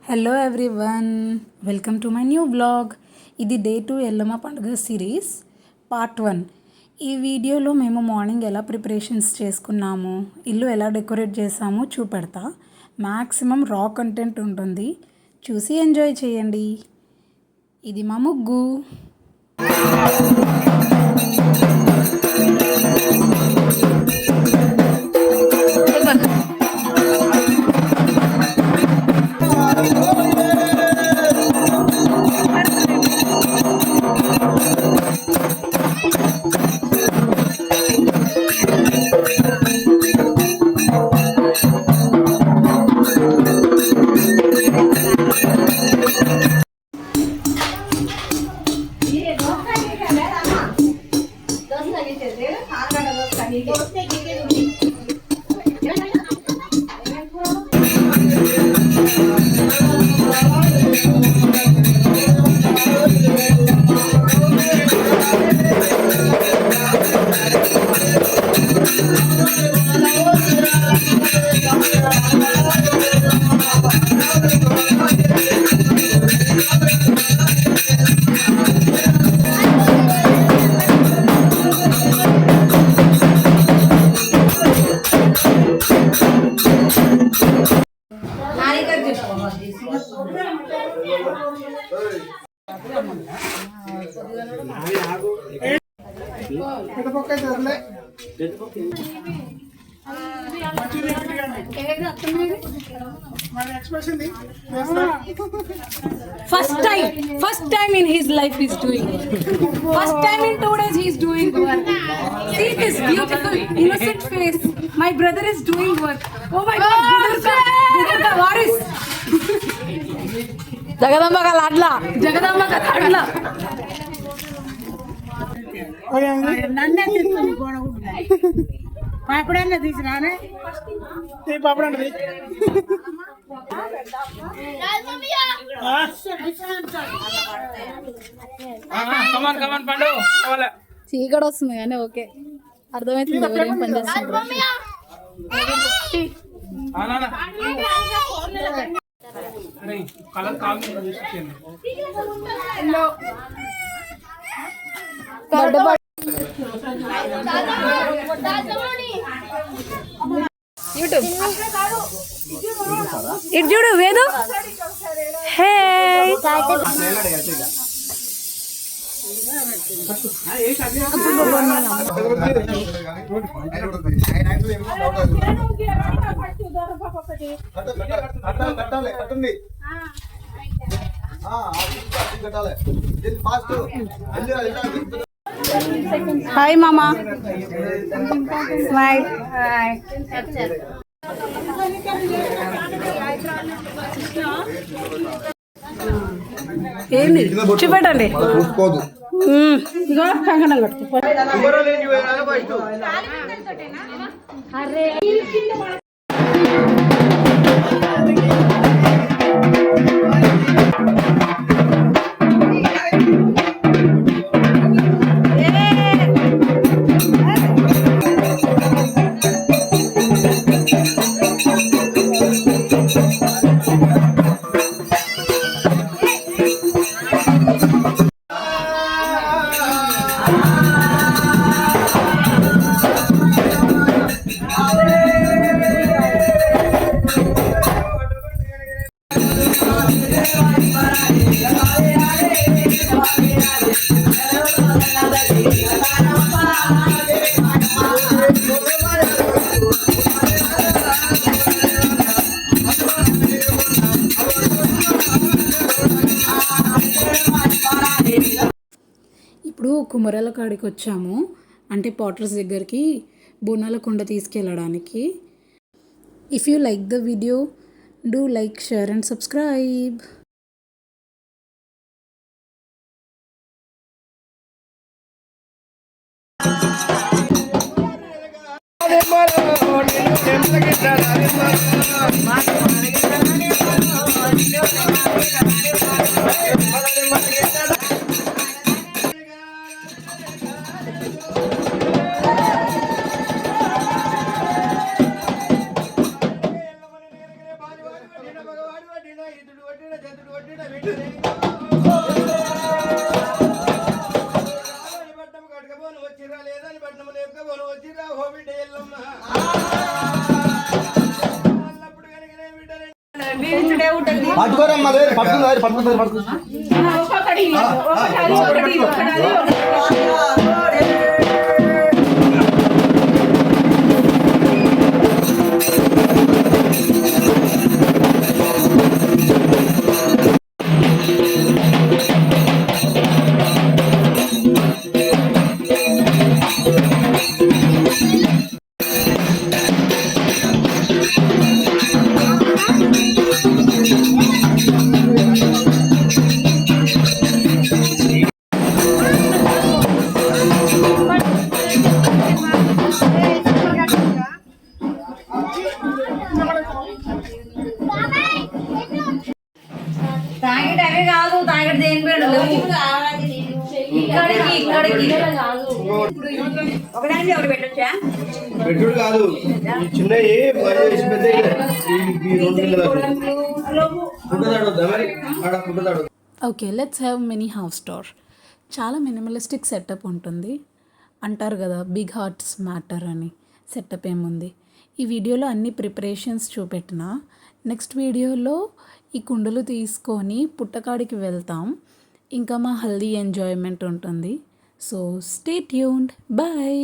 Hello everyone, welcome to my new blog. ఇది day 2 Yellamma పండుగ series part 1. ఈ వీడియోలో మేము మార్నింగ్ ఎలా ప్రిపరేషన్స్ చేసుకున్నాము, ఇల్లు ఎలా డెకరేట్ చేసామో చూపెడతా. మ్యాక్సిమం రా కంటెంట్ ఉంటుంది, చూసి ఎంజాయ్ చేయండి. ఇది మా ముగ్గు. First time in his life he's doing it. First time in 2 days he's doing work. See this beautiful innocent face. My brother is doing work. Oh my God, Budurka Varis. Jagadamba ka ladla. నన్నే తీసుకుని గొడవ పాపడన్నా తీసుకురానే పాపడండి చీకటి వస్తుంది కానీ okay అర్థమవుతుంది ఎవరేం పని చేస్తున్నారు. యూట్యూబ్ ఇటు చూడు వేదు. హే హాయ్ మామా, స్మైల్. ఏంది చూపెట్టండి. ఇగో కంకణం కట్టు. ఇప్పుడు కుమరాల కాడికి వచ్చాము, అంటే పాటర్స్ దగ్గరికి బోనాల కుండ తీసుకెళ్ళడానికి. If you like the video, do like, share and subscribe. పట్టుకోరమ్మా పట్టుకుంటారు తాగేటవే కాదు తాగేటి దేని పేరు ఇక్కడికి ఒకదానికి ఒకటి పెట్టొచ్చా పెట్టుడు కాదు ఈ చిన్నవి పెద్దది okay, let's have mini house tour. చాలా మినిమలిస్టిక్ సెటప్ ఉంటుంది. అంటారు కదా బిగ్ హార్ట్స్ మ్యాటర్ అని. సెటప్ ఏముంది, ఈ వీడియోలో అన్ని ప్రిపరేషన్స్ చూపెట్టిన. నెక్స్ట్ వీడియోలో ఈ కుండలు తీసుకొని పుట్టకాడికి వెళ్తాం. ఇంకా మా హెల్దీ ఎంజాయ్మెంట్ ఉంటుంది. So stay tuned. బాయ్.